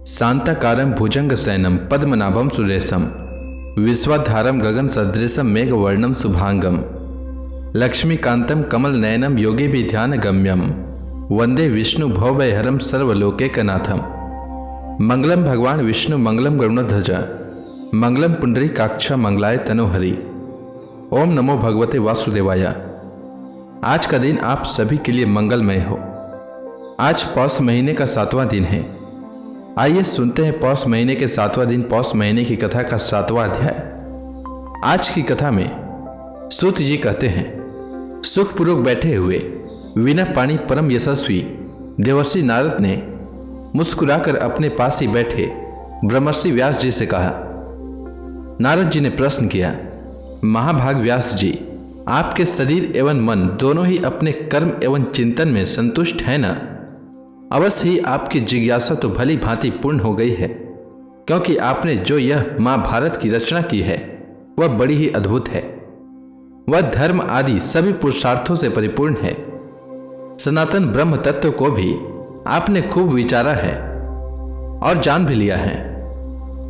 शांताकारं भुजंगशयनं पद्मनाभं सुरेशं विश्वाधारं गगनसदृशं मेघवर्णं शुभांगं लक्ष्मीकान्तं कमलनयनं योगिभिध्यानगम्यं वंदे विष्णु भवभयहरं सर्वलोकैकनाथं। मंगलम भगवान विष्णु मंगलम गरुड़ध्वज मंगलम पुंडरीकाक्ष मंगलाय तनोहरि। ओम नमो भगवते वासुदेवाय। आज का दिन आप सभी के लिए मंगलमय हो। आज पौष महीने का 7वां दिन है। आइए सुनते हैं पौष महीने के 7वां दिन पौष महीने की कथा का 7वां अध्याय। आज की कथा में सूत जी कहते हैं, सुखपूर्वक बैठे हुए बिना पानी परम यशस्वी देवर्षि नारद ने मुस्कुराकर अपने पास ही बैठे ब्रह्मर्षि व्यास जी से कहा। नारद जी ने प्रश्न किया, महाभाग व्यास जी, आपके शरीर एवं मन दोनों ही अपने कर्म एवं चिंतन में संतुष्ट है ना? अवश्य ही आपकी जिज्ञासा तो भली भांति पूर्ण हो गई है, क्योंकि आपने जो यह महाभारत की रचना की है वह बड़ी ही अद्भुत है। वह धर्म आदि सभी पुरुषार्थों से परिपूर्ण है। सनातन ब्रह्म तत्व को भी आपने खूब विचारा है और जान भी लिया है।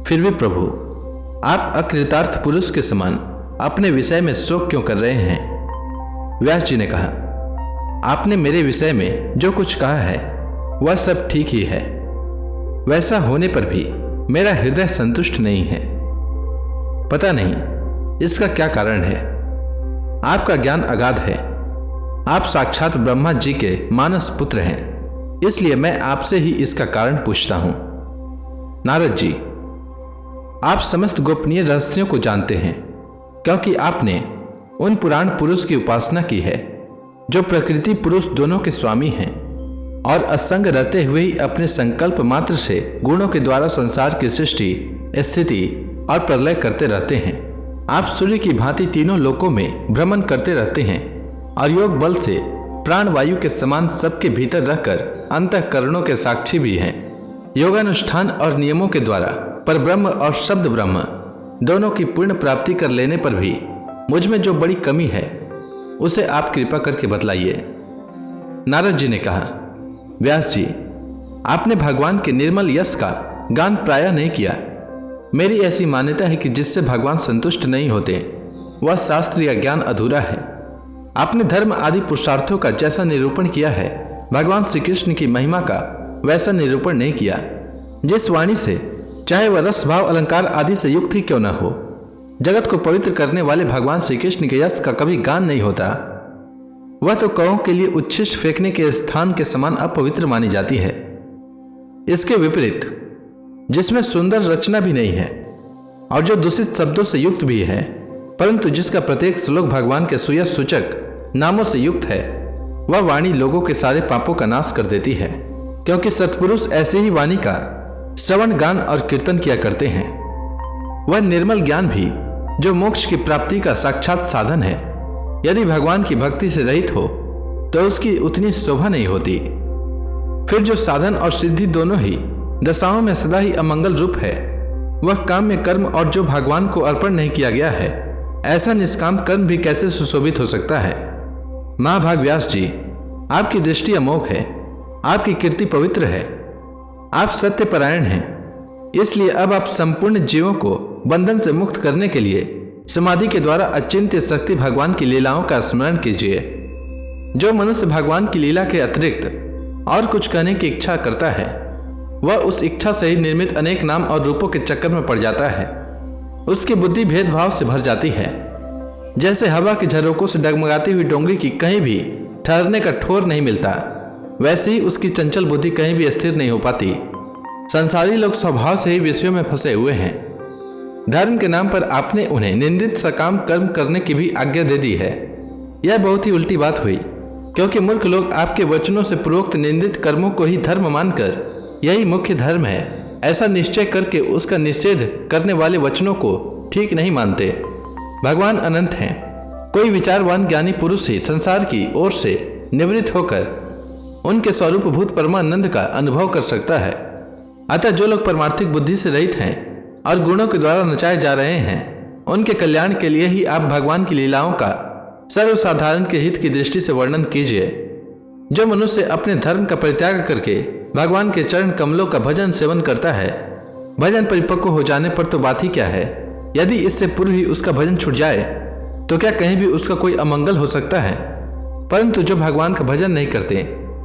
फिर भी प्रभु, आप अकृतार्थ पुरुष के समान अपने विषय में शोक क्यों कर रहे हैं? व्यास जी ने कहा, आपने मेरे विषय में जो कुछ कहा है वह सब ठीक ही है। वैसा होने पर भी मेरा हृदय संतुष्ट नहीं है। पता नहीं इसका क्या कारण है। आपका ज्ञान अगाध है। आप साक्षात ब्रह्मा जी के मानस पुत्र हैं, इसलिए मैं आपसे ही इसका कारण पूछता हूं। नारद जी, आप समस्त गोपनीय रहस्यों को जानते हैं, क्योंकि आपने उन पुराण पुरुष की उपासना की है जो प्रकृति पुरुष दोनों के स्वामी हैं और असंग रहते हुए ही अपने संकल्प मात्र से गुणों के द्वारा संसार की सृष्टि, स्थिति और प्रलय करते रहते हैं। आप सूर्य की भांति तीनों लोकों में भ्रमण करते रहते हैं और योग बल से प्राणवायु के समान सबके भीतर रहकर अंतःकरणों के साक्षी भी हैं। योगानुष्ठान और नियमों के द्वारा परब्रह्म और शब्द ब्रह्म दोनों की पूर्ण प्राप्ति कर लेने पर भी मुझ में जो बड़ी कमी है उसे आप कृपा करके बतलाइए। नारद जी ने कहा, व्यास जी, आपने भगवान के निर्मल यश का गान प्रायः नहीं किया। मेरी ऐसी मान्यता है कि जिससे भगवान संतुष्ट नहीं होते वह शास्त्र या ज्ञान अधूरा है। आपने धर्म आदि पुरुषार्थों का जैसा निरूपण किया है, भगवान श्री कृष्ण की महिमा का वैसा निरूपण नहीं किया। जिस वाणी से, चाहे वह रस भाव अलंकार आदि से युक्त ही क्यों न हो, जगत को पवित्र करने वाले भगवान श्री कृष्ण के यश का कभी गान नहीं होता। वह तो कौओं के लिए उच्छिष्ट फेंकने के स्थान के समान अपवित्र मानी जाती है। इसके विपरीत, जिसमें सुंदर रचना भी नहीं है और जो दूषित शब्दों से युक्त भी है, परंतु जिसका प्रत्येक श्लोक भगवान के सुयश सूचक नामों से युक्त है, वह वाणी लोगों के सारे पापों का नाश कर देती है, क्योंकि सत्पुरुष ऐसे ही वाणी का श्रवण गान और कीर्तन किया करते हैं। वह निर्मल ज्ञान भी जो मोक्ष की प्राप्ति का साक्षात साधन है, यदि भगवान की भक्ति से रहित हो तो उसकी उतनी शोभा नहीं होती। फिर जो साधन और सिद्धि दोनों ही दशाओं में सदा ही अमंगल रूप है, वह काम्य कर्म और जो भगवान को अर्पण नहीं किया गया है, ऐसा निष्काम कर्म भी कैसे सुशोभित हो सकता है? महाभाग व्यास जी, आपकी दृष्टि अमोघ है, आपकी कीर्ति पवित्र है, आप सत्यपरायण हैं। इसलिए अब आप संपूर्ण जीवों को बंधन से मुक्त करने के लिए समाधि के द्वारा अचिंत्य शक्ति भगवान की लीलाओं का स्मरण कीजिए। जो मनुष्य भगवान की लीला के अतिरिक्त और कुछ कहने की इच्छा करता है, वह उस इच्छा से ही निर्मित अनेक नाम और रूपों के चक्कर में पड़ जाता है। उसकी बुद्धि भेदभाव से भर जाती है। जैसे हवा के झरोकों से डगमगाती हुई डोंगी की कहीं भी ठहरने का ठोर नहीं मिलता, वैसे ही उसकी चंचल बुद्धि कहीं भी स्थिर नहीं हो पाती। संसारी लोग स्वभाव से ही विषयों में फंसे हुए हैं। धर्म के नाम पर आपने उन्हें निंदित सकाम कर्म करने की भी आज्ञा दे दी है। यह बहुत ही उल्टी बात हुई, क्योंकि मूर्ख लोग आपके वचनों से पूर्वोक्त निंदित कर्मों को ही धर्म मानकर यही मुख्य धर्म है ऐसा निश्चय करके उसका निषेध करने वाले वचनों को ठीक नहीं मानते। भगवान अनंत हैं। कोई विचारवान ज्ञानी पुरुष ही संसार की ओर से निवृत्त होकर उनके स्वरूप भूत परमानंद का अनुभव कर सकता है। अतः जो लोग परमार्थिक बुद्धि से रहित हैं और गुणों के द्वारा नचाए जा रहे हैं, उनके कल्याण के लिए ही आप भगवान की लीलाओं का सर्वसाधारण के हित की दृष्टि से वर्णन कीजिए। जो मनुष्य अपने धर्म का परित्याग करके भगवान के चरण कमलों का भजन सेवन करता है, भजन परिपक्व हो जाने पर तो बात ही क्या है। यदि इससे पूर्व ही उसका भजन छूट जाए तो क्या कहीं भी उसका कोई अमंगल हो सकता है। परंतु जो भगवान का भजन नहीं करते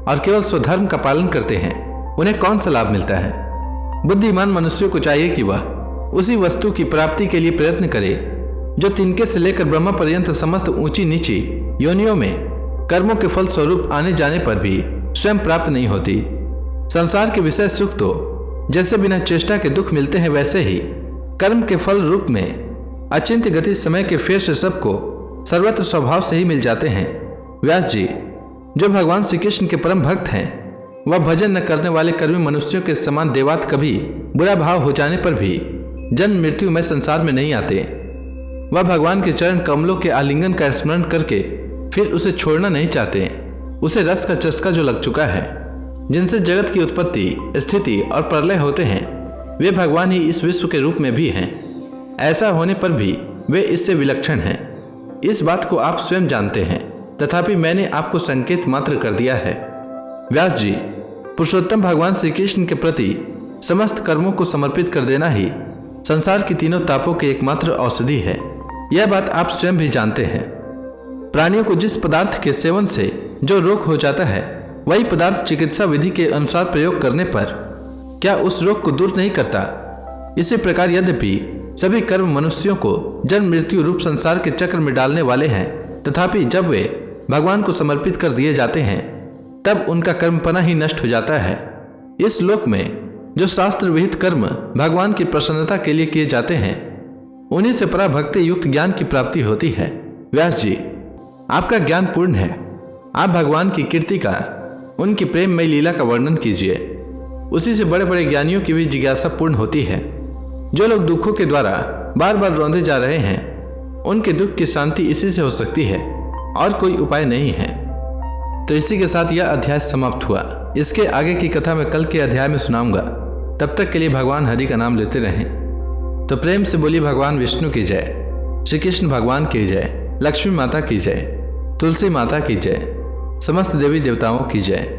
और केवल स्वधर्म का पालन करते हैं, उन्हें कौन सा लाभ मिलता है। बुद्धिमान मनुष्यों को चाहिए कि वह उसी वस्तु की प्राप्ति के लिए प्रयत्न करे जो तिनके से लेकर ब्रह्मा पर्यंत समस्त ऊंची नीची योनियों में कर्मों के फल स्वरूप आने जाने पर भी स्वयं प्राप्त नहीं होती। संसार के विषय सुख तो जैसे बिना चेष्टा के दुख मिलते हैं, वैसे ही कर्म के फल रूप में अचिंत्य गति समय के फेर से सबको सर्वत्र स्वभाव से ही मिल जाते हैं। व्यास जी, जो भगवान श्री कृष्ण के परम भक्त हैं, वह भजन न करने वाले कर्मी मनुष्यों के समान देवात कभी बुरा भाव हो जाने पर भी जन्म मृत्यु में संसार में नहीं आते। वह भगवान के चरण कमलों के आलिंगन का स्मरण करके फिर उसे छोड़ना नहीं चाहते। उसे रस का चस्का जो लग चुका है, जिनसे जगत की उत्पत्ति, स्थिति और प्रलय होते हैं, वे भगवान ही इस विश्व के रूप में भी हैं। ऐसा होने पर भी वे इससे विलक्षण हैं। इस बात को आप स्वयं जानते हैं, तथापि मैंने आपको संकेत मात्र कर दिया है। व्यास जी, पुरुषोत्तम भगवान श्री कृष्ण के प्रति समस्त कर्मों को समर्पित कर देना ही संसार की तीनों तापों की एकमात्र औषधि है। यह बात आप स्वयं भी जानते हैं। प्राणियों को जिस पदार्थ के सेवन से जो रोग हो जाता है, वही पदार्थ चिकित्सा विधि के अनुसार प्रयोग करने पर क्या उस रोग को दूर नहीं करता। इसी प्रकार यद्यपि सभी कर्म मनुष्यों को जन्म मृत्यु रूप संसार के चक्र में डालने वाले हैं, तथापि जब वे भगवान को समर्पित कर दिए जाते हैं, तब उनका कर्मपना ही नष्ट हो जाता है। इस लोक में जो शास्त्र विहित कर्म भगवान की प्रसन्नता के लिए किए जाते हैं, उन्हीं से पराभक्ति युक्त ज्ञान की प्राप्ति होती है। व्यास जी, आपका ज्ञान पूर्ण है। आप भगवान की कीर्ति का, उनकी प्रेममय लीला का वर्णन कीजिए। उसी से बड़े बड़े ज्ञानियों की भी जिज्ञासा पूर्ण होती है। जो लोग दुखों के द्वारा बार बार रौंदे जा रहे हैं, उनके दुख की शांति इसी से हो सकती है, और कोई उपाय नहीं है। तो इसी के साथ यह अध्याय समाप्त हुआ। इसके आगे की कथा मैं कल के अध्याय में सुनाऊंगा। तब तक के लिए भगवान हरि का नाम लेते रहें। तो प्रेम से बोली भगवान विष्णु की जय, श्री कृष्ण भगवान की जय, लक्ष्मी माता की जय, तुलसी माता की जय, समस्त देवी देवताओं की जय।